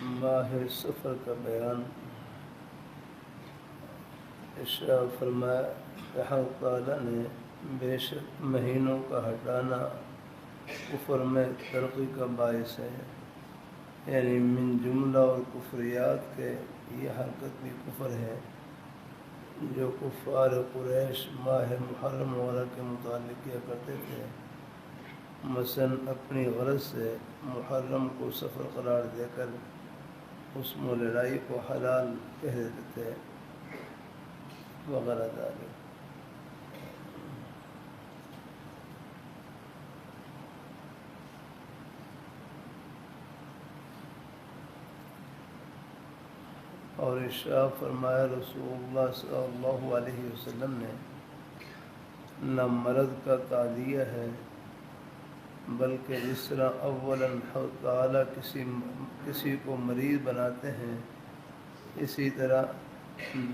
ماہ سفر کا بیان ارشاد فرمایا کہ حق تعالیٰ نے بے شک مہینوں کا ہٹانا کفر میں ترقی کا باعث ہے، یعنی من جملہ اور کفریات کے یہ حرکت بھی کفر ہے جو کفار قریش ماہ محرم وغیرہ کے متعلق کیا کرتے تھے۔ مثلاً اپنی غرض سے محرم کو سفر قرار دے کر اس میں لڑائی کو حلال کہہ دیتے تھے وغیرہ ذالک۔ اور ارشاد فرمایا رسول اللہ صلی اللہ علیہ وسلم نے نہ مرض کا تعدیہ ہے بلکہ جس طرح اولاً حق تعالیٰ کسی کو مریض بناتے ہیں اسی طرح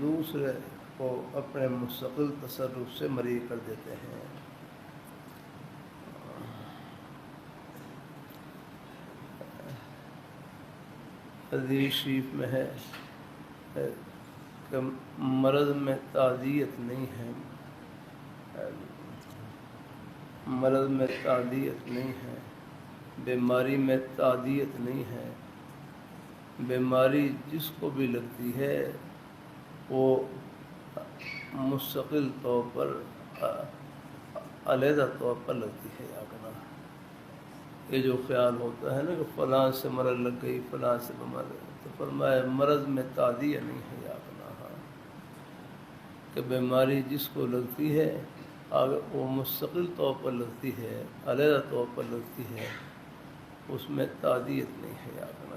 دوسرے کو اپنے مستقل تصرف سے مریض کر دیتے ہیں۔ حدیث شریف میں ہے کہ مرض میں تعدیت نہیں ہے، مرض میں تعدیت نہیں ہے، بیماری میں تعدیت نہیں ہے۔ بیماری جس کو بھی لگتی ہے وہ مستقل طور پر علیحدہ طور پر لگتی ہے۔ یاکنا یہ جو خیال ہوتا ہے نا کہ فلاں سے مرض لگ گئی، فلاں سے بیمار لگ گئی، تو فرمایا مرض میں تعدیہ نہیں ہے۔ یاکنا کہ بیماری جس کو لگتی ہے اگر وہ مستقل طور پر لگتی ہے، علیحدہ طور پر لگتی ہے، اس میں تعدیت نہیں ہے۔ یاکنا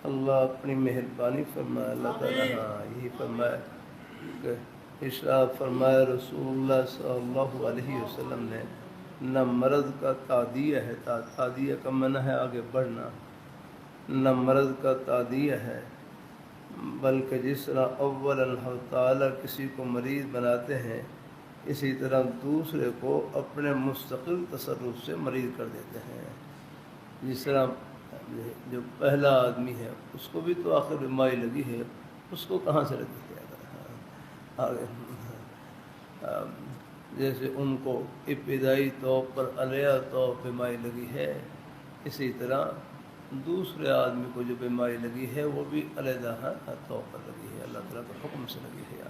اللہ اپنی مہربانی فرمائے۔ اللہ تعالیٰ یہی فرمائے کہ ارشاد فرمایا رسول اللہ صلی اللہ علیہ وسلم نے نہ مرض کا تعدیہ ہے، تعدیہ کا معنی ہے آگے بڑھنا، نہ مرض کا تعدیہ ہے بلکہ جس طرح اول اللہ تعالیٰ کسی کو مریض بناتے ہیں اسی طرح دوسرے کو اپنے مستقل تصرف سے مریض کر دیتے ہیں۔ جس طرح جو پہلا آدمی ہے اس کو بھی تو آخر بیماری لگی ہے، اس کو کہاں سے لگی ہے؟ آگے جیسے ان کو ابتدائی طور پر علیحدہ طور پر بیماری لگی ہے، اسی طرح دوسرے آدمی کو جو بیماری لگی ہے وہ بھی علیحدہ طور پر لگی ہے، اللہ تعالیٰ کے حکم سے لگی ہے۔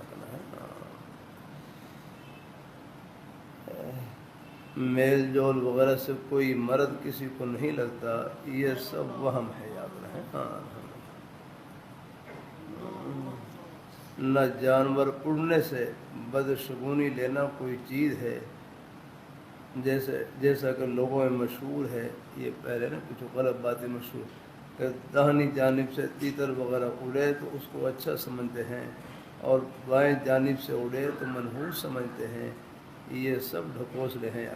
میل جول وغیرہ سے کوئی مرض کسی کو نہیں لگتا، یہ سب وہم ہے۔ یاد رہے نہ جانور اڑنے سے بدشگونی لینا کوئی چیز ہے، جیسا کہ لوگوں میں مشہور ہے، یہ پہلے نا کچھ غلط باتیں مشہور کہ داہنی جانب سے تیتر وغیرہ اڑے تو اس کو اچھا سمجھتے ہیں اور بائیں جانب سے اڑے تو منحوس سمجھتے ہیں، یہ سب ڈھکوسلے ہیں۔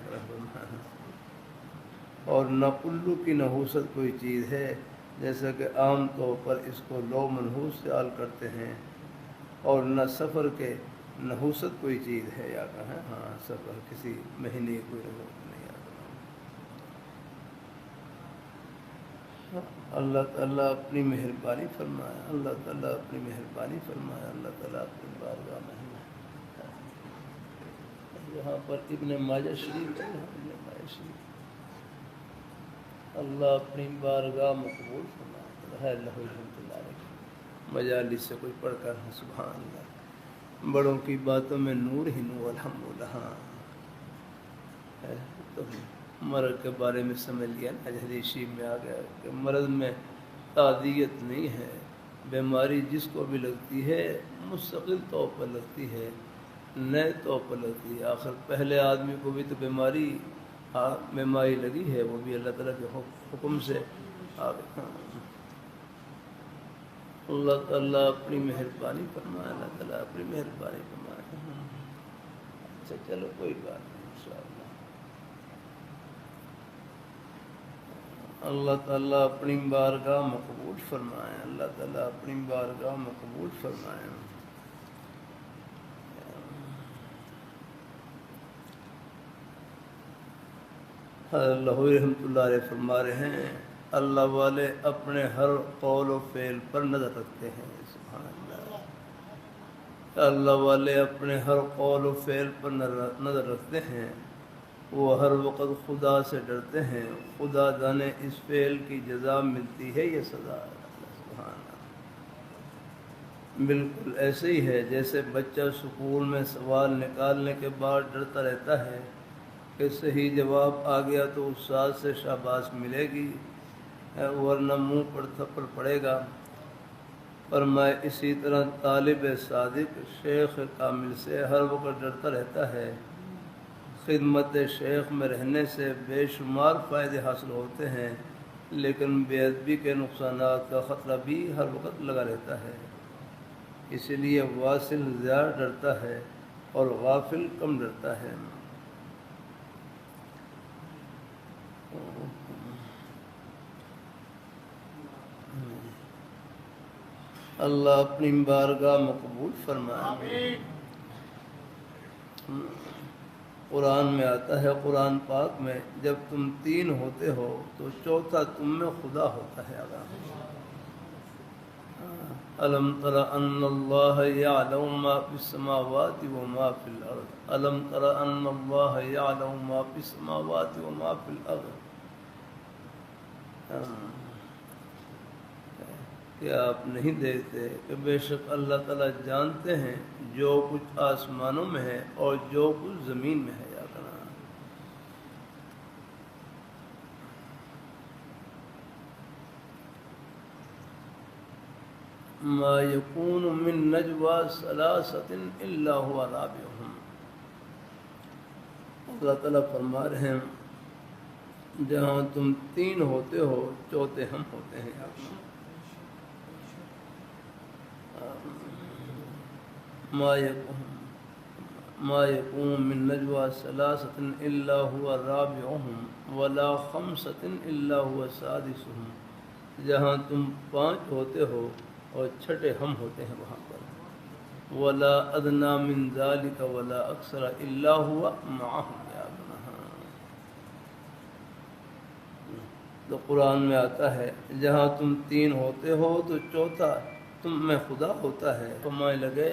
اور نہ الو کی نحوست کوئی چیز ہے، جیسا کہ عام طور پر اس کو لوگ منحوس خیال کرتے ہیں، اور نہ سفر کے نحوست کوئی چیز ہے۔ یا سفر کسی مہینے کوئی نحوست نہیں۔ اللہ تعالیٰ اپنی مہربانی فرمایا، اللہ تعالیٰ اپنی مہربانی فرمایا، اللہ تعالیٰ اپنی بارگاہ میں یہاں پر ابن ماجہ شریف ہے، ابن ماجہ شریف اللہ اپنی بارگاہ مقبول فرمایا ہے۔ اللہ الحمد للہ مجالس سے کوئی پڑھ کر سبحان اللہ، بڑوں کی باتوں میں نور ہی نور الحمدللہ۔ تو مرض کے بارے میں سمجھ لیا نا، حدیث شریف میں آ گیا کہ مرض میں تعدیت نہیں ہے، بیماری جس کو بھی لگتی ہے مستقل طور پر لگتی ہے، نئے طور پر لگتی ہے۔ آخر پہلے آدمی کو بھی تو بیماری لگی ہے، وہ بھی اللہ تعالیٰ کے حکم سے اللہ تعالیٰ اپنی مہربانی فرمائے، اللہ تعالیٰ اپنی مہربانی فرمائے۔ اچھا چلو کوئی بات نہیں، انشاءاللہ اللہ تعالیٰ اپنی بارگاہ مقبول فرمائے، اللہ تعالیٰ اپنی بارگاہ مقبول فرمائے۔ حضرت لاہوری رحمۃ اللہ علیہ فرما رہے ہیں اللہ والے اپنے ہر قول و فعل پر نظر رکھتے ہیں. سبحان اللہ. اللہ والے اپنے ہر قول و فعل پر نظر رکھتے ہیں. وہ ہر وقت خدا سے ڈرتے ہیں. خدا جانے اس فعل کی جزا ملتی ہے یا سزا. سبحان اللہ. بالکل ایسے ہی ہے جیسے بچہ سکول میں سوال نکالنے کے بعد ڈرتا رہتا ہے کہ صحیح جواب آ گیا تو استاد سے شاباش ملے گی ورنہ منہ پر تھپڑ پڑے گا. فرمائے اسی طرح طالب صادق شیخ کامل سے ہر وقت ڈرتا رہتا ہے. خدمت شیخ میں رہنے سے بے شمار فائدے حاصل ہوتے ہیں لیکن بے ادبی کے نقصانات کا خطرہ بھی ہر وقت لگا رہتا ہے. اسی لیے واصل زیادہ ڈرتا ہے اور غافل کم ڈرتا ہے. اللہ اپنی بارگاہ مقبول فرمائے. قرآن میں آتا ہے قرآن پاک میں جب تم 3 ہوتے ہو تو چوتھا تم میں خدا ہوتا ہے. الم تر ان اللہ یعلم ما فی السماوات وما فی الارض. الم تر ان اللہ یعلم ما فی السماوات وما فی الارض. کیا آپ نہیں دیکھتے کہ بے شک اللہ تعالیٰ جانتے ہیں جو کچھ آسمانوں میں ہے اور جو کچھ زمین میں ہے. ما یکون من نجوا ثلاثۃ الا هو رابعهم. اللہ تعالیٰ فرما رہے ہیں جہاں تم 3 ہوتے ہو چوتھے ہم ہوتے ہیں. ما یکون من نجوا ثلاثۃ الا هو رابعهم ولا خمسۃ الا هو سادسهم. جہاں تم 5 ہوتے ہو اور چھٹے ہم ہوتے ہیں وہاں پر. ولا ادنی من ذلک ولا اکثر الا هو معهم. تو قرآن میں آتا ہے جہاں تم 3 ہوتے ہو تو چوتھا تم میں خدا ہوتا ہے. فرمانے لگے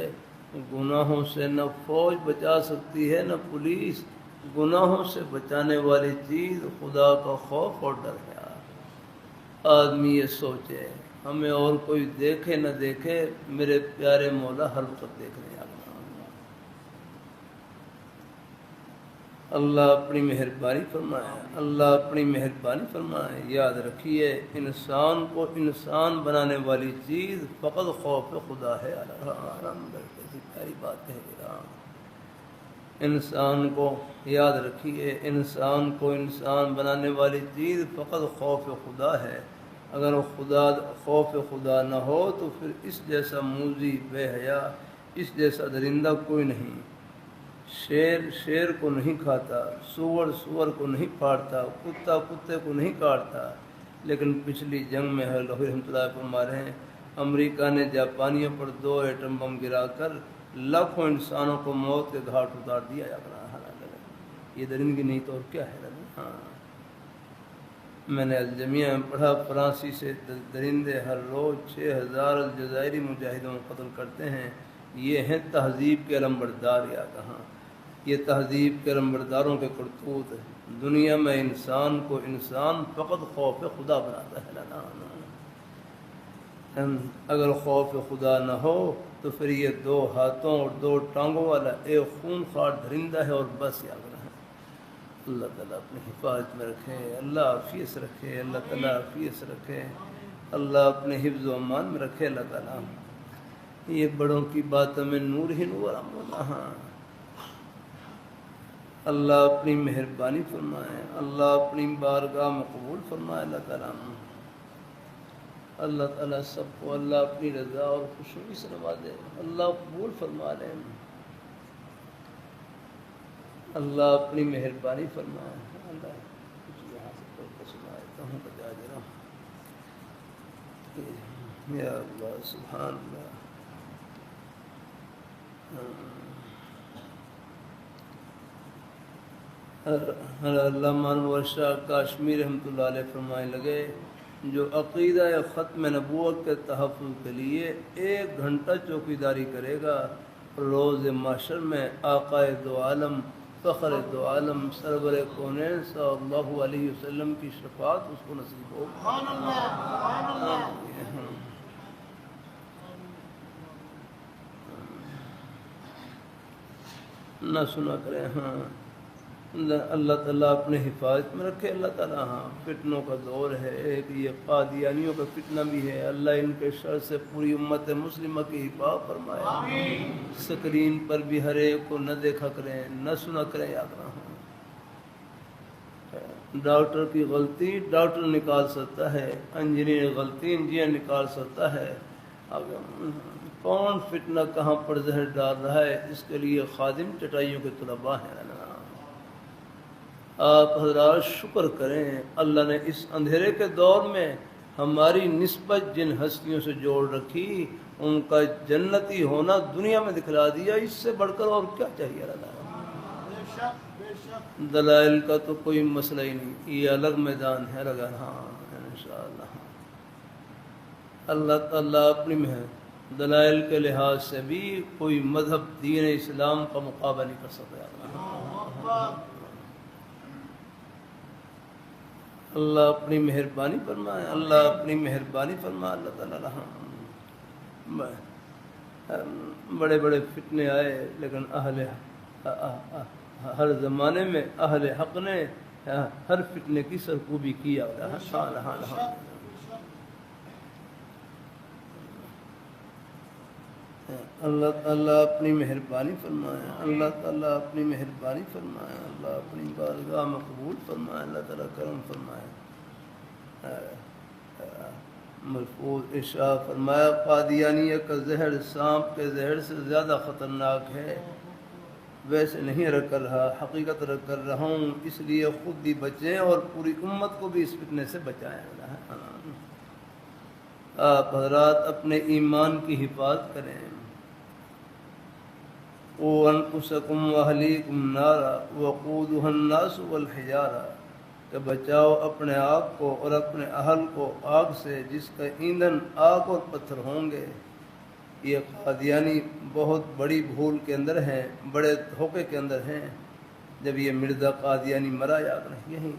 گناہوں سے نہ فوج بچا سکتی ہے نہ پولیس. گناہوں سے بچانے والی چیز خدا کا خوف اور ڈر ہے. آدمی یہ سوچے ہمیں اور کوئی دیکھے نہ دیکھے میرے پیارے مولا ہر وقت دیکھ رہے ہیں. اللہ اپنی مہربانی فرمائے. اللہ اپنی مہربانی فرمائے. یاد رکھیے انسان کو انسان بنانے والی چیز فقط خوف خدا ہے. پیاری بات ہے. انسان کو یاد رکھیے انسان کو انسان بنانے والی چیز فقط خوف خدا ہے. اگر خوف خدا نہ ہو تو پھر اس جیسا موذی بے حیا اس جیسا درندہ کوئی نہیں. شیر کو نہیں کھاتا, سور کو نہیں پھاڑتا, کتا کتے کو نہیں کاٹتا. لیکن پچھلی جنگ میں لاہوری رحمۃ اللہ فرما رہے ہیں امریکہ نے جاپانیوں پر 2 ایٹم بم گرا کر لاکھوں انسانوں کو موت کے گھاٹ اتار دیا. یہ درندگی نہیں تو اور کیا ہے. میں نے الجمیہ میں پڑھا فرانسی سے درندے ہر روز 6000 الجزائری مجاہدوں کو قتل کرتے ہیں. یہ ہیں تہذیب کے علمبردار. یا کہاں یہ تہذیب کے علمبرداروں کے کرتوت ہے. دنیا میں انسان کو انسان فقط خوف خدا بناتا ہے. اگر خوف خدا نہ ہو تو پھر یہ 2 ہاتھوں اور 2 ٹانگوں والا ایک خون خوار درندہ ہے اور بس. یا اللہ تعالیٰ اپنی حفاظت میں رکھے. اللہ عافیت سے رکھے. اللہ تعالیٰ عافیت سے رکھے. اللہ اپنے حفظ و امان میں رکھے. اللہ تعالیٰ یہ بڑوں کی باتوں میں نور ہی نور. اللہ اپنی مہربانی فرمائے. اللہ اپنی بارگاہ میں قبول فرمائے. اللہ تعالیٰ سب کو اللہ اپنی رضا اور خوشنودی سے نوازے. اللہ قبول فرما لے. اللہ اپنی مہربانی فرمائے. اللہ کچھ یہاں سے پڑھ کر سناتا ہوں بجا جرا. یا اللہ سبحان اللہ. علامہ انور شاہ کاشمیری رحمۃ اللہ علیہ فرمائے لگے جو عقیدہ ختم نبوت کے تحفظ کے لیے 1 گھنٹہ چوکیداری کرے گا روز محشر میں آقائے دو عالم فخر دو عالم سرور کونین صلی اللہ علیہ وسلم کی شفاعت اس کو نصیب ہو۔ سبحان اللہ، سبحان اللہ۔ نہ سنا کریں۔ ہاں اللہ تعالیٰ اپنے حفاظت میں رکھے۔ اللہ تعالیٰ ہاں فتنوں کا دور ہے، ایک یہ قادیانیوں کا فتنہ بھی ہے، اللہ ان کے شر سے پوری امت مسلمہ کی حفاظت فرمائے۔ سکرین پر بھی ہر ایک کو نہ دیکھا کریں، نہ سنا کریں، یاد رہا۔ ڈاکٹر کی غلطی ڈاکٹر نکال سکتا ہے، انجینئر غلطی انجینئر نکال سکتا ہے، کون فتنہ کہاں پر زہر ڈال رہا ہے اس کے لیے خادم چٹائیوں کے طلباء ہیں۔ آپ حضرات شکر کریں اللہ نے اس اندھیرے کے دور میں ہماری نسبت جن ہستیوں سے جوڑ رکھی ان کا جنتی ہونا دنیا میں دکھلا دیا، اس سے بڑھ کر اور کیا چاہیے اللہ؟ دلائل کا تو کوئی مسئلہ ہی نہیں، یہ الگ میدان ہے الگ۔ ہاں انشاءاللہ اللہ تعالیٰ اپنی محنت دلائل کے لحاظ سے بھی کوئی مذہب دین اسلام کا مقابلہ نہیں کر سکتا۔ اللہ اپنی مہربانی فرمائے، اللہ اپنی مہربانی فرمائے۔ اللہ تعالیٰ بڑے بڑے فتنے آئے لیکن ہر زمانے میں اہل حق نے ہر فتنے کی سرکوبی کیا۔ اللہ تعالیٰ اپنی مہربانی فرمائے، اللہ تعالیٰ اپنی مہربانی فرمائے، اللہ اپنی بارگاہ میں قبول فرمائے، اللہ تعالیٰ کرم فرمائے۔ محفوظ ارشاد فرمایا قادیانیہ کا زہر سانپ کے زہر سے زیادہ خطرناک ہے، ویسے نہیں رکھ کر رہا، حقیقت رکھ کر رہا ہوں، اس لیے خود بھی بچیں اور پوری امت کو بھی اس فتنے سے بچائیں۔ آپ حضرات اپنے ایمان کی حفاظت کریں۔ وَأَنفُسَكُمْ وَأَهْلِيكُمْ نَارًا وَقُودُهَا النَّاسُ وَالْحِجَارَةُ کہ بچاؤ اپنے آپ کو اور اپنے اہل کو آگ سے جس کا ایندھن آگ اور پتھر ہوں گے۔ یہ قادیانی بہت بڑی بھول کے اندر ہیں، بڑے دھوکے کے اندر ہیں۔ جب یہ مرزا قادیانی مرا، یاد رکھیں یہیں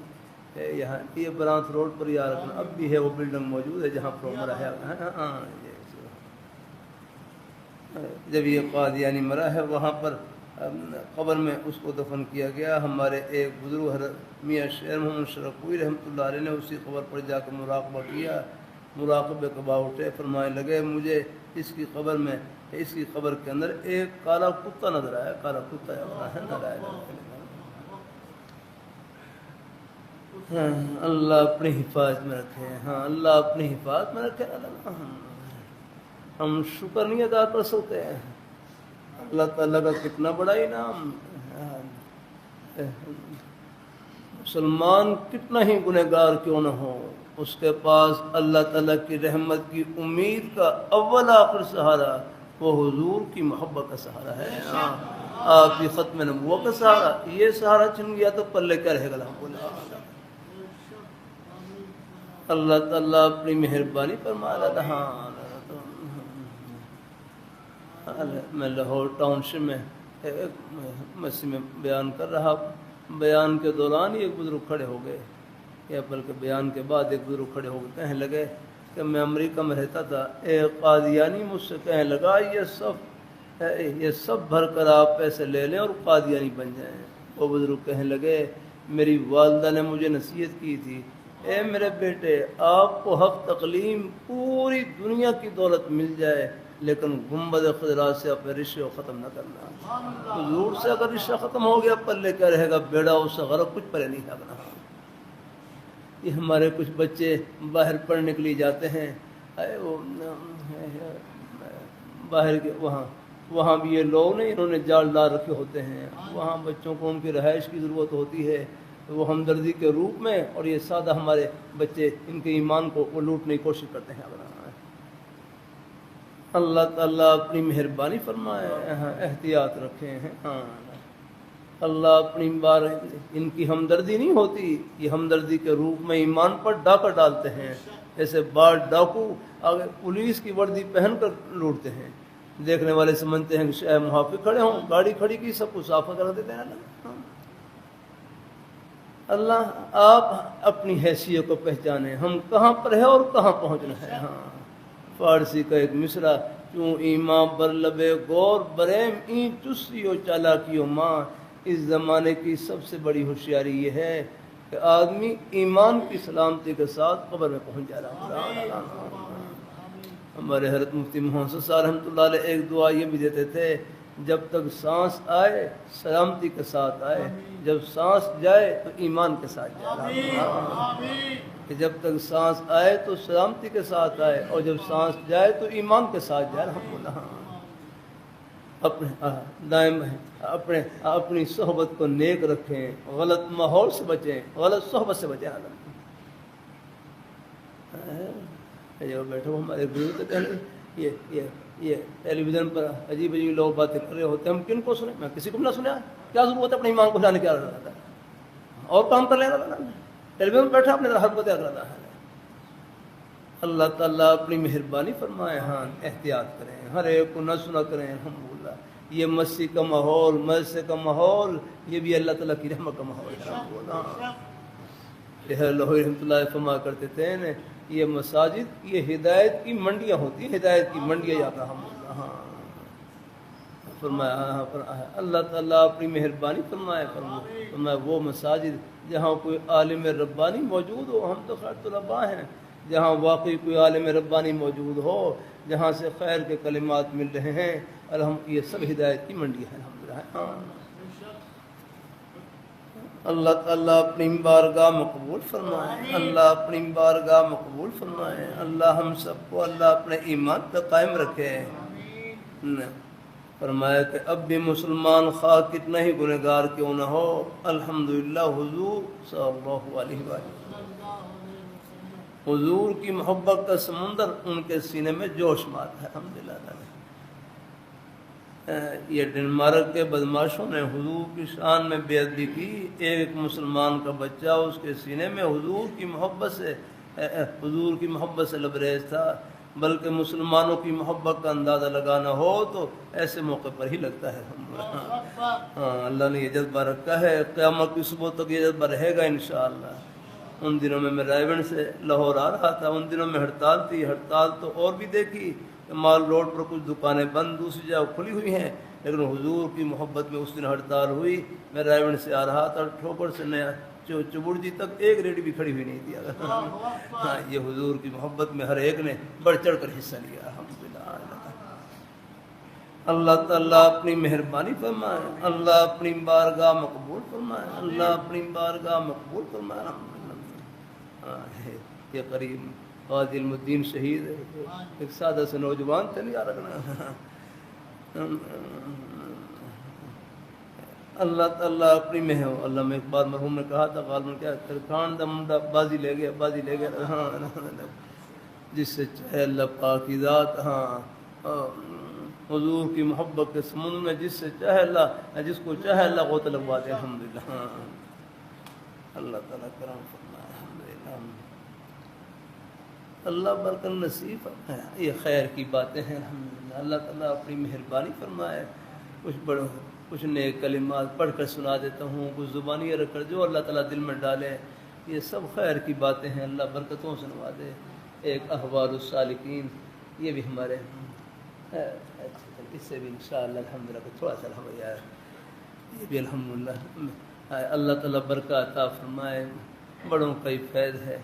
ہے، یہاں یہ برانس روڈ پر یاد رکھنا، اب بھی ہے وہ بلڈنگ موجود ہے جہاں پر مرا ہے۔ جب یہ قادیانی مرا ہے وہاں پر قبر میں اس کو دفن کیا گیا۔ ہمارے ایک بزرگ حضرت میاں شیر محمد شرقوی رحمۃ اللہ علیہ نے اسی قبر پر جا کے مراقبہ کیا، مراقبے کے بعد اٹھے، فرمائے لگے مجھے اس کی قبر میں، اس کی قبر کے اندر ایک کالا کتا نظر آیا، کالا کتا ہے۔ اللہ اپنی حفاظت میں رکھے، ہاں اللہ اپنی حفاظت میں رکھے۔ ہم شکر نہیں ادا کر سکتے ہیں اللہ تعالیٰ کا کتنا بڑا انعام۔ مسلمان کتنا ہی گنہگار کیوں نہ ہو، اس کے پاس اللہ تعالیٰ کی رحمت کی امید کا اول آخر سہارا وہ حضور کی محبت کا سہارا ہے۔ آپ کی ختم نبوت کا سہارا، یہ سہارا چھن گیا تو پلے کیا رہے گا؟ اللہ تعالیٰ اپنی مہربانی فرما رہا۔ میں لاہور ٹاؤن شپ میں ایک مسجد میں بیان کر رہا، بیان کے دوران ایک بزرگ کھڑے ہو گئے، یا بلکہ بیان کے بعد ایک بزرگ کھڑے ہو گئے، کہنے لگے کہ میں امریکہ میں رہتا تھا، ایک قادیانی مجھ سے کہنے لگا یہ سب بھر کر آپ پیسے لے لیں اور قادیانی بن جائیں۔ وہ بزرگ کہنے لگے میری والدہ نے مجھے نصیحت کی تھی، اے میرے بیٹے آپ کو حق تقلیم پوری دنیا کی دولت مل جائے لیکن گنبد خضرا سے اپنے رشتے کو ختم نہ کرنا۔ حضور سے اگر رشتہ ختم ہو گیا پلے کیا رہے گا؟ بیڑا اس سے غرق، کچھ پلے نہیں لگنا۔ یہ ہمارے کچھ بچے باہر پڑھنے کے لیے جاتے ہیں، باہر کے وہاں بھی یہ لوگ نہیں، انہوں نے جال ڈال رکھے ہوتے ہیں، وہاں بچوں کو ان کی رہائش کی ضرورت ہوتی ہے، وہ ہمدردی کے روپ میں، اور یہ سادہ ہمارے بچے ان کے ایمان کو وہ لوٹنے کی کوشش کرتے ہیں۔ اللہ تعالیٰ اپنی مہربانی فرمائے، احتیاط رکھیں ہیں۔ اللہ اپنی بار ان کی ہمدردی نہیں ہوتی، یہ ہمدردی کے روپ میں ایمان پر ڈاکہ ڈالتے ہیں، جیسے بعض ڈاکو آگے پولیس کی وردی پہن کر لوٹتے ہیں، دیکھنے والے سمجھتے ہیں کہ شاید محافظ کھڑے ہوں، گاڑی کھڑی کی سب کو صاف کر دیتے ہیں۔ اللہ آپ اپنی حیثیت کو پہچانے، ہم کہاں پر ہے اور کہاں پہنچنا ہے۔ ہاں فارسی کا ایک مصرع، کیوں ایمان بر لبے غور بریم این چستی و چالاکی و ماں، اس زمانے کی سب سے بڑی ہوشیاری یہ ہے کہ آدمی ایمان کی سلامتی کے ساتھ قبر میں پہنچ جا رہا ہے۔ ہمارے حضرت مفتی محمد صاحب رحمۃ اللہ علیہ ایک دعا یہ بھی دیتے تھے، جب تک سانس آئے سلامتی کے ساتھ آئے، جب سانس جائے تو ایمان کے ساتھ جائے، کہ جب تک سانس آئے تو سلامتی کے ساتھ آئے، اور جب سانس جائے تو ایمان کے ساتھ جائے۔ الحمدللہ اپنے دائم اپنی صحبت کو نیک رکھیں، غلط ماحول سے بچیں، غلط صحبت سے بچیں۔ جب بیٹھے ہو ہمارے گرو تو کہنے یہ ٹیلی ویژن پر عجیب عجیب لوگ باتیں کر رہے ہوتے ہیں، ہم کن کو سنیں؟ میں کسی کو بھی نہ سنیا، کیا ضرورت ہے اپنے ایمان کو لانے کی؟ اور کام کر لینا تھا، ٹیلی ویژن پر بیٹھا اپنے ہر کو تیار کرنا ہے۔ اللہ تعالیٰ اپنی مہربانی فرمائے، ہاں احتیاط کریں، ہر ایک کو نہ سنا کریں۔ الحمدللہ یہ مسجد کا ماحول، مدرسے کا ماحول، یہ بھی اللہ تعالیٰ کی رحمت کا ماحول ہے۔ یہ لوہی رحمۃ اللہ فرما کرتے تھے نا، یہ مساجد یہ ہدایت کی منڈیاں ہوتی ہیں، ہدایت کی منڈیاں یا ہاں فرمایا اللہ تعالیٰ اپنی مہربانی فرمائے وہ مساجد جہاں کوئی عالم ربانی موجود ہو، ہم تو خیر طلباء ہیں، جہاں واقعی کوئی عالم ربانی موجود ہو، جہاں سے خیر کے کلمات مل رہے ہیں، یہ سب ہدایت کی منڈی ہے الحمدللہ۔ اللہ تعالیٰ اپنی بارگاہ مقبول فرمائے، اللہ اپنی بارگاہ مقبول فرمائے، اللہ ہم سب کو اللہ اپنے ایمان پہ قائم رکھے۔ فرمایا کہ اب بھی مسلمان خواہ کتنا ہی گنہگار کیوں نہ ہو، الحمدللہ حضور صلی اللہ علیہ وسلم، حضور کی محبت کا سمندر ان کے سینے میں جوش مارتا ہے الحمدللہ۔ یہ ڈنمارک کے بدماشوں نے حضور کی شان میں بے ادبی کی، ایک مسلمان کا بچہ اس کے سینے میں حضور کی محبت سے لبریز تھا، بلکہ مسلمانوں کی محبت کا اندازہ لگانا ہو تو ایسے موقع پر ہی لگتا ہے۔ ہاں اللہ نے یہ جذبہ رکھا ہے، قیامت کی صبح تک یہ جذبہ رہے گا انشاءاللہ۔ ان دنوں میں رائے گنج سے لاہور آ رہا تھا، ان دنوں میں ہڑتال تھی، ہڑتال تو اور بھی دیکھی، مال روڈ پر کچھ دکانیں بند، دوسری جگہ کھلی ہوئی ہیں، لیکن حضور کی محبت میں اس دن ہڑتال ہوئی۔ میں رائے گنج سے آ رہا تھا، ٹھوکر سے نیا چبڑ تک ایک ریڈی بھی کھڑی ہوئی نہیں تھی۔ ہاں یہ حضور کی محبت میں ہر ایک نے بڑھ چڑھ کر حصہ لیا الحمدللہ۔ اللہ تعالیٰ اپنی مہربانی فرمائے، اللہ اپنی بارگاہ مقبول فرمائے، اللہ اپنی بارگاہ مقبول فرمائے الحمدللہ۔ یہ قریب غازی علم الدین شہید ایک سادہ سے نوجوان تھے، نہیں یاد رکھنا۔ اللہ تعالیٰ اپنی میں ہے۔ اللہ میں ایک بار مرحوم نے کہا تھا، غالباً کیا ترکان دا منڈا بازی لے گیا، بازی لے گیا، ہاں جس سے چاہے اللہ پاک کی ذات، ہاں حضور کی محبت کے سمندر میں جس سے چاہے اللہ، جس کو چاہے اللہ غوطہ لگوا دے الحمدللہ۔ ہاں اللہ تعالیٰ کرم فرمائے الحمدللہ۔ اللہ برکت نصیب ہے، یہ خیر کی باتیں ہیں الحمدللہ۔ اللہ تعالیٰ اپنی مہربانی فرمائے۔ کچھ نئے کلمات پڑھ کر سنا دیتا ہوں، کچھ زبانی رکھ کر جو اللہ تعالیٰ دل میں ڈالے، یہ سب خیر کی باتیں ہیں، اللہ برکتوں سے نوازے۔ ایک احوال السالکین، یہ بھی ہمارے اس سے بھی انشاءاللہ الحمدللہ تھوڑا سا الحمدللہ، یہ بھی الحمدللہ اللہ تعالیٰ برکت عطا فرمائے۔ بڑوں کا ہی فیض ہے۔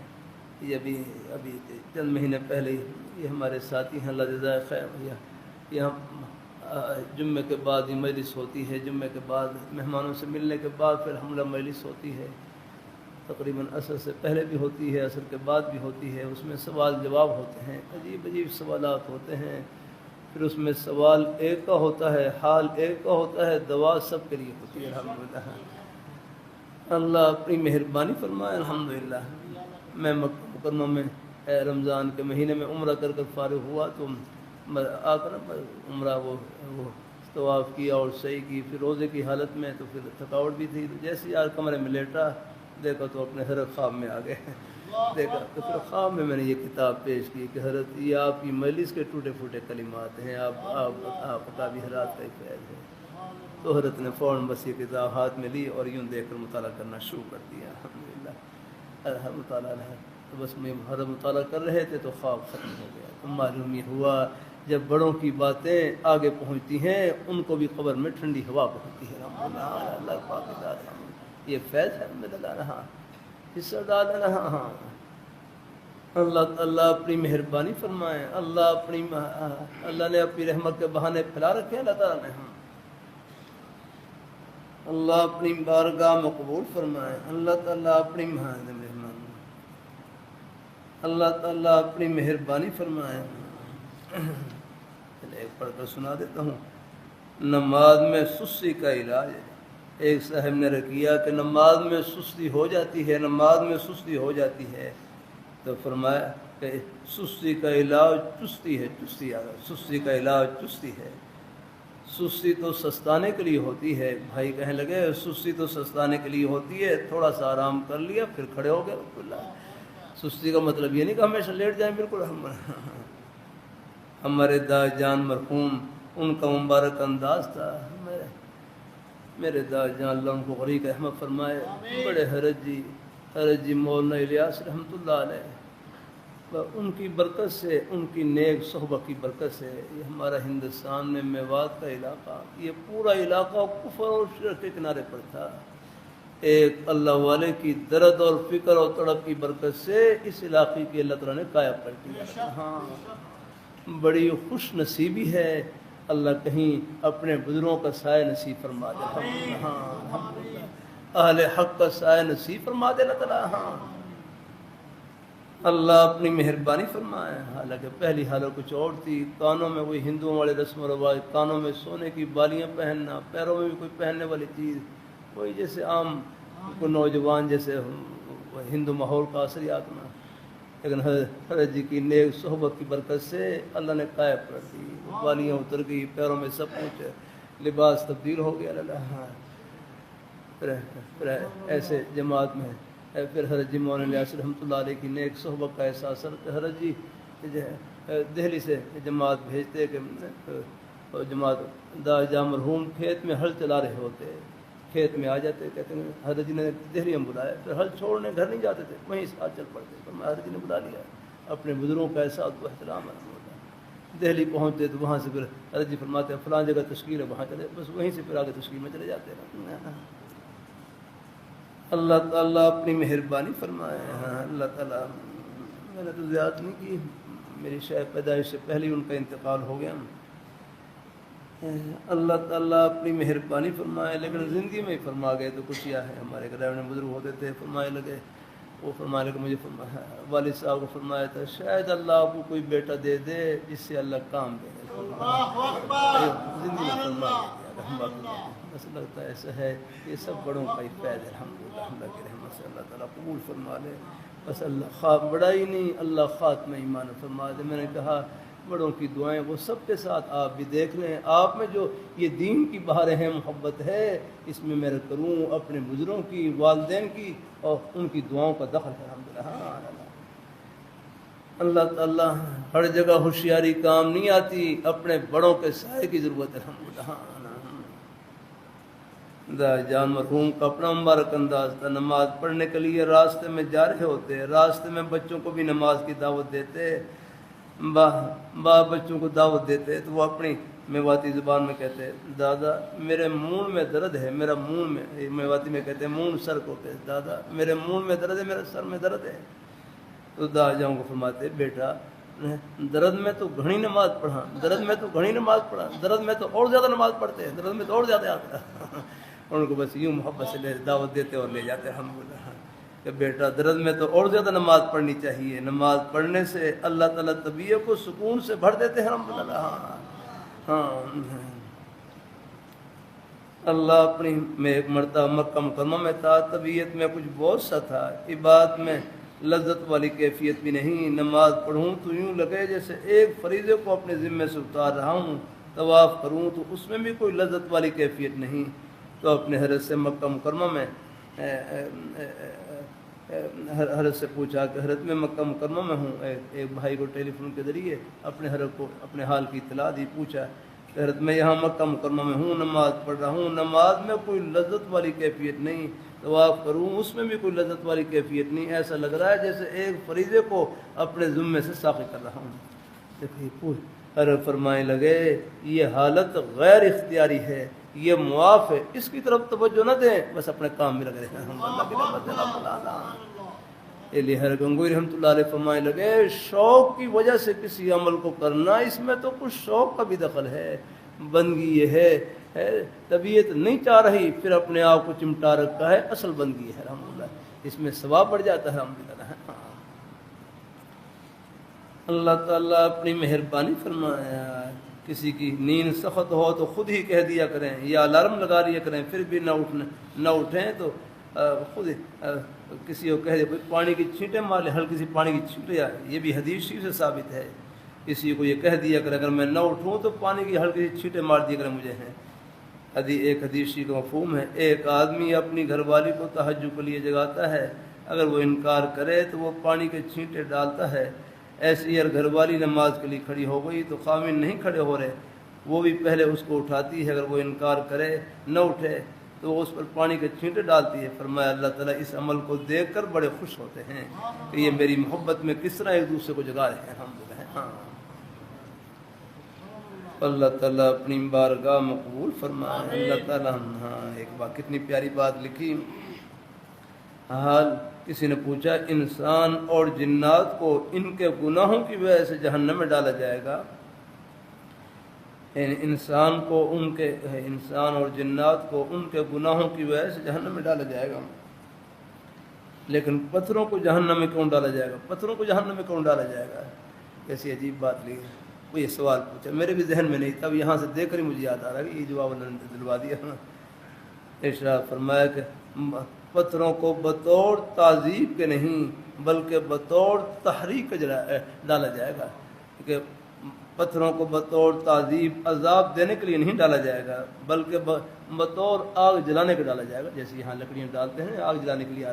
یہ ابھی چند مہینے پہلے یہ ہمارے ساتھی ہیں، اللہ جزائے خیر، یہاں جمعے کے بعد یہ مجلس ہوتی ہے، جمعے کے بعد مہمانوں سے ملنے کے بعد پھر حملہ مجلس ہوتی ہے، تقریباً عصر سے پہلے بھی ہوتی ہے، عصر کے بعد بھی ہوتی ہے۔ اس میں سوال جواب ہوتے ہیں، عجیب عجیب سوالات ہوتے ہیں، پھر اس میں سوال ایک کا ہوتا ہے، حال ایک کا ہوتا ہے، دعا سب کے لیے ہوتی ہے الحمدللہ۔ اللہ اپنی مہربانی فرمائے الحمدللہ۔ میں مکہ مکرمہ میں رمضان کے مہینے میں عمرہ کر کر فارغ ہوا تو آ کر عمرہ وہ طواف کیا اور صحیح کی. پھر روزے کی حالت میں تو پھر تھکاوٹ بھی تھی. جیسے یار کمرے میں لیٹا دیکھا تو اپنے حضرت خواب میں آ گئے. دیکھا تو پھر خواب میں نے یہ کتاب پیش کی کہ حضرت یہ آپ کی مجلس کے ٹوٹے پھوٹے کلمات ہیں, آپ کا بھی حضرات کا ہی فیض ہے. تو حضرت نے فوراً بس یہ کتاب ہاتھ میں لی اور یوں دیکھ کر مطالعہ کرنا شروع کر دیا. الحمدللہ مطالعہ ہے. تو بس میں حضرت مطالعہ کر رہے تھے تو خواب ختم ہو گیا. تو معلوم یہ ہوا جب بڑوں کی باتیں آگے پہنچتی ہیں ان کو بھی قبر میں ٹھنڈی ہوا پہنچتی ہے. اللہ پاک یہ فیض ہے میں ڈالا رہا حصہ ڈال رہا. ہاں اللہ اپنی مہربانی فرمائے. اللہ نے اپنی رحمت کے بہانے پھیلا رکھے اللہ تعالیٰ نے. اللہ اپنی بارگاہ مقبول فرمائے. اللہ تعالیٰ اپنی اللہ تعالیٰ اپنی مہربانی فرمائے. ایک پڑھ کر سنا دیتا ہوں. نماز میں سستی کا علاج ہے. ایک صاحب نے رکیا کہ نماز میں سستی ہو جاتی ہے, نماز میں سستی ہو جاتی ہے. تو فرمایا کہ سستی کا علاج چستی ہے. سستی کا علاج چستی ہے. سستی تو سستانے کے لیے ہوتی ہے. بھائی کہنے لگے سستی تو سستانے کے لیے ہوتی ہے, تھوڑا سا آرام کر لیا پھر کھڑے ہو گئے. سستی کا مطلب یہ نہیں کہ ہمیشہ لیٹ جائیں. بالکل ہمارے دادا جان مرحوم ان کا مبارک انداز تھا. میرے دادا جان اللہ ان کو غریق احمد فرمائے, بڑے حضرت جی مولانا الیاس رحمۃ اللہ علیہ, ان کی برکت سے, ان کی نیک صحبت کی برکت سے یہ ہمارا ہندوستان میں میوات کا علاقہ, یہ پورا علاقہ کفر اور شرک کے کنارے پر تھا. ایک اللہ والے کی درد اور فکر اور تڑپ کی برکت سے اس علاقے کی اللہ تعالیٰ نے قائم کر دیا. ہاں بڑی خوش نصیبی ہے. اللہ کہیں اپنے بزرگوں کا سایہ نصیب فرما دے. ہاں اہل حق کا سایہ نصیب فرما دے اللہ تعالیٰ. ہاں اللہ اپنی مہربانی فرمائے. حالانکہ پہلی حالت کچھ اور تھی. کانوں میں وہی ہندوؤں والے رسم و رواج, کانوں میں سونے کی بالیاں پہننا, پیروں میں بھی کوئی پہننے والی چیز, وہی جیسے عام کوئی نوجوان جیسے ہندو ماحول کا اثریات میں. لیکن حضرت جی کی نیک صحبت کی برکت سے اللہ نے قائب کر دی. بالیاں اتر گئی, پیروں میں سب کچھ, لباس تبدیل ہو گیا. پھر ایسے جماعت میں پھر حضرت جی مولانا الیاس رحمۃ اللہ علیہ کی نیک صحبت کا احساس. حضرت جی دہلی سے جماعت بھیجتے کہ جماعت دادا مرحوم کھیت میں ہل چلا رہے ہوتے, کھیت میں آ جاتے, کہتے ہیں حضرت جی نے دہلی میں بلایا. پھر ہل چھوڑنے گھر نہیں جاتے تھے, وہیں سے چل پڑتے. تو حضرت جی نے بلا لیا. اپنے بزرگوں کا احساس و احترام ہے. دہلی پہنچتے تو وہاں سے پھر حضرت جی فرماتے ہیں فلاں جگہ تشکیل ہے, وہاں چلے, بس وہیں سے پھر آگے تشکیل میں چلے جاتے ہیں. اللہ تعالیٰ اپنی مہربانی فرمائے. اللہ تعالیٰ میں نے تو زیادہ نہیں کی, میری شاید پیدائش سے پہلے ان کا انتقال ہو گیا. اللہ تعالیٰ اپنی مہربانی فرمائے. لیکن زندگی میں ہی فرما گئے تو کچھ کیا ہے. ہمارے ڈرائیور بزرگ ہوتے تھے, فرمائے لگے, وہ فرمانے لگے مجھے فرمایا, والد صاحب کو فرمایا تھا شاید اللہ آپ کو کوئی بیٹا دے دے جس سے اللہ کام دے. زندگی میں فرما گیا. بس لگتا ہے ایسا ہے. یہ سب بڑوں کا ہی فیض ہے. الحمدللہ اللہ کی رحمت سے اللہ تعالیٰ قبول فرما لے. بس اللہ بڑا ہی نہیں, اللہ خاتمہ ایمان فرما دے. میں نے کہا بڑوں کی دعائیں وہ سب کے ساتھ آپ بھی دیکھ لیں. آپ میں جو یہ دین کی بہاریں ہیں, محبت ہے, اس میں میں کروں اپنے بزرگوں کی, والدین کی اور ان کی دعاؤں کا دخل ہے. الحمدللہ. اللہ تعالیٰ ہر جگہ ہوشیاری کام نہیں آتی, اپنے بڑوں کے سائے کی ضرورت ہے. الحمدللہ. جان مرحوم کا اپنا مبارک انداز تھا. نماز پڑھنے کے لیے راستے میں جا رہے ہوتے, راستے میں بچوں کو بھی نماز کی دعوت دیتے, بچوں کو دعوت دیتے, تو وہ اپنی میواتی زبان میں کہتے دادا میرے منہ میں درد ہے, میرا منہ میں, میواتی میں کہتے ہیں منہ سر کو کہتے دادا میرے منہ میں درد ہے, میرے سر میں درد ہے. تو دادا جاؤں کو فرماتے بیٹا درد میں تو گھنی نماز پڑھا, درد میں تو گھنی نماز پڑھا, درد میں تو اور زیادہ نماز پڑھتے ہیں, درد میں تو اور زیادہ آتا ہے. ان کو بس یوں محبت سے دعوت دیتے اور لے جاتے. الحمدللہ کہ بیٹا درد میں تو اور زیادہ نماز پڑھنی چاہیے, نماز پڑھنے سے اللہ تعالیٰ طبیعت کو سکون سے بھر دیتے ہیں. الحمدللہ. ہاں اللہ اپنی میں ایک مرتبہ مکہ مکرمہ میں تھا, طبیعت میں کچھ بہت سا تھا, عبادت میں لذت والی کیفیت بھی نہیں. نماز پڑھوں تو یوں لگے جیسے ایک فریضے کو اپنے ذمے سے اتار رہا ہوں, طواف کروں تو اس میں بھی کوئی لذت والی کیفیت نہیں، تو اپنے حضرت سے مکہ مکرمہ میں حضرت سے پوچھا کہ حضرت میں مکہ مکرمہ میں ہوں، ایک بھائی کو ٹیلی فون کے ذریعے اپنے حضرت کو اپنے حال کی اطلاع دی، پوچھا کہ حضرت میں یہاں مکہ مکرمہ میں ہوں، نماز پڑھ رہا ہوں، نماز میں کوئی لذت والی کیفیت نہیں، طواف کروں اس میں بھی کوئی لذت والی کیفیت نہیں، ایسا لگ رہا ہے جیسے ایک فریضے کو اپنے ذمے سے ساقی کر رہا ہوں۔ دیکھیے حضرت فرمائے لگے یہ حالت غیر اختیاری ہے، یہ معاف ہے، اس کی طرف توجہ نہ دیں، بس اپنے کام میں لگ رہے ہیں۔ اللہ کی رحمت ہے۔ حضرت گنگوئی رحمۃ اللہ علیہ فرمائے لگے شوق کی وجہ سے کسی عمل کو کرنا، اس میں تو کچھ شوق کا بھی دخل ہے، بندگی یہ ہے طبیعت نہیں چاہ رہی پھر اپنے آپ کو چمٹا رکھا ہے، اصل بندگی ہے الحمدللہ، اس میں ثواب بڑھ جاتا ہے الحمدللہ۔ اللہ تعالیٰ اپنی مہربانی فرمایا، کسی کی نیند سخت ہو تو خود ہی کہہ دیا کریں یا الارم لگا لیا کریں، پھر بھی نہ اٹھیں تو خود کسی کو کہہ دے، کوئی پانی کی چھینٹیں مار لے، ہلکی سی پانی کی چھینٹیں، یہ بھی حدیث شریف سے ثابت ہے، کسی کو یہ کہہ دیا کرے اگر میں نہ اٹھوں تو پانی کی ہلکی سی چھینٹیں مار دیا کریں مجھے ہیں۔ ایک حدیث شریف کا مفہوم ہے، ایک آدمی اپنی گھر والی کو تہجد کے لیے جگاتا ہے، اگر وہ انکار کرے تو وہ پانی کے چھینٹے ڈالتا ہے، ایسے ہی اگر گھر والی نماز کے لیے کھڑی ہو گئی تو خامن نہیں کھڑے ہو رہے، وہ بھی پہلے اس کو اٹھاتی ہے، اگر وہ انکار کرے نہ اٹھے تو وہ اس پر پانی کے چھینٹے ڈالتی ہے۔ فرمایا اللہ تعالیٰ اس عمل کو دیکھ کر بڑے خوش ہوتے ہیں کہ یہ میری محبت میں کس طرح ایک دوسرے کو جگا رہے ہیں الحمدللہ۔ اللہ تعالیٰ اپنی بارگاہ مقبول فرمائے۔ اللہ تعالیٰ ایک بات کتنی پیاری بات لکھی، حال کسی نے پوچھا انسان اور جنات کو ان کے گناہوں کی وجہ سے جہنم میں ڈالا جائے گا، یعنی انسان اور جنات کو ان کے گناہوں کی وجہ سے جہنم میں ڈالا جائے گا، لیکن پتھروں کو جہنم میں کیوں ڈالا جائے گا؟ پتھروں کو جہنم میں کیوں ڈالا جائے گا؟ کیسی عجیب بات لی، وہ یہ سوال پوچھا، میرے بھی ذہن میں نہیں تھا، اب یہاں سے دیکھ کر ہی مجھے یاد آ رہا کہ یہ جواب اللہ نے دلوا دیا۔ ارشاد فرمایا کہ پتھروں کو بطور تعذیب کے نہیں بلکہ بطور تحریک ڈالا جائے گا، کہ پتھروں کو بطور تعذیب عذاب دینے کے لیے نہیں ڈالا جائے گا بلکہ بطور آگ جلانے کے ڈالا جائے گا، جیسے یہاں لکڑیاں ڈالتے ہیں آگ جلانے کے لیے،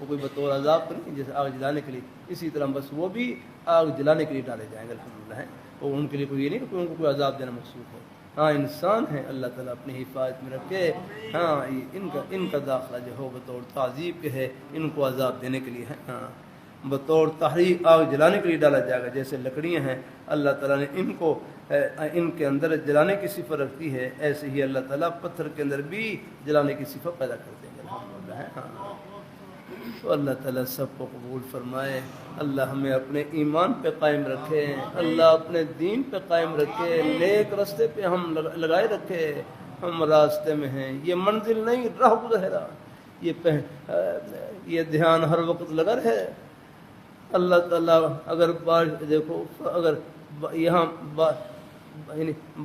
وہ کوئی بطور عذاب تو نہیں، جیسے آگ جلانے کے لیے، اسی طرح بس وہ بھی آگ جلانے کے لیے ڈالے جائیں گے الحمدللہ۔ وہ ان کے لیے کوئی یہ نہیں کہ ان کو کوئی عذاب دینا مقصود ہے، ہاں انسان ہیں اللہ تعالیٰ اپنی حفاظت میں رکھے، ہاں ان کا داخلہ جو ہو بطور تعذیب کے ہے، ان کو عذاب دینے کے لیے ہے، ہاں بطور تحریق آگ جلانے کے لیے ڈالا جائے گا، جیسے لکڑیاں ہیں اللہ تعالیٰ نے ان کے اندر جلانے کی صفت رکھتی ہے، ایسے ہی اللہ تعالیٰ پتھر کے اندر بھی جلانے کی صفت پیدا کر دیں گے الحمدللہ۔ ہاں تو اللہ تعالیٰ سب کو قبول فرمائے، اللہ ہمیں اپنے ایمان پہ قائم رکھے، اللہ اپنے دین پہ قائم رکھے، نیک راستے پہ ہم لگائے رکھے، ہم راستے میں ہیں، یہ منزل نہیں راہ گزرا، یہ دھیان ہر وقت لگا رہے۔ اللہ تعالیٰ اگر دیکھو، اگر یہاں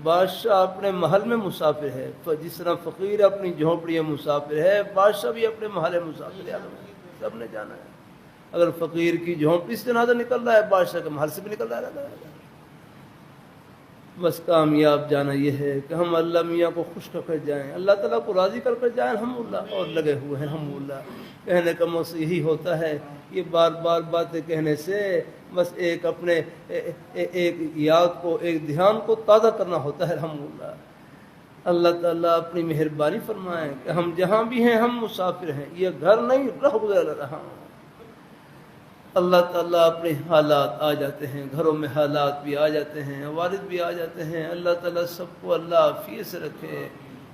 بادشاہ اپنے محل میں مسافر ہے، جس طرح فقیر اپنی جھونپڑی میں مسافر ہے، بادشاہ بھی اپنے محل میں مسافر ہے، سب نے جانا ہے۔ اگر فقیر کی جھونپڑی سے نظر نکل رہا ہے، بادشاہ کے محل سے بھی نکل رہا ہے۔ بس کامیاب جانا یہ ہے کہ ہم اللہ میاں کو خوش کر کر جائیں، اللہ تعالیٰ کو راضی کر کر جائیں الحمدللہ، اور لگے ہوئے ہیں الحمدللہ۔ کہنے کا مقصد یہی ہوتا ہے، یہ بار بار باتیں کہنے سے بس ایک یاد کو، ایک دھیان کو تازہ کرنا ہوتا ہے الحمدللہ۔ اللہ تعالیٰ اپنی مہربانی فرمائے کہ ہم جہاں بھی ہیں ہم مسافر ہیں، یہ گھر نہیں راہ گزر رہا۔ اللہ تعالیٰ اپنے حالات آ جاتے ہیں، گھروں میں حالات بھی آ جاتے ہیں، والد بھی آ جاتے ہیں، اللہ تعالیٰ سب کو اللہ عافیت سے رکھے،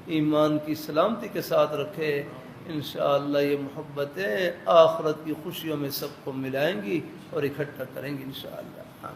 ایمان کی سلامتی کے ساتھ رکھے۔ انشاءاللہ یہ محبتیں آخرت کی خوشیوں میں سب کو ملائیں گی اور اکٹھا کریں گی انشاءاللہ۔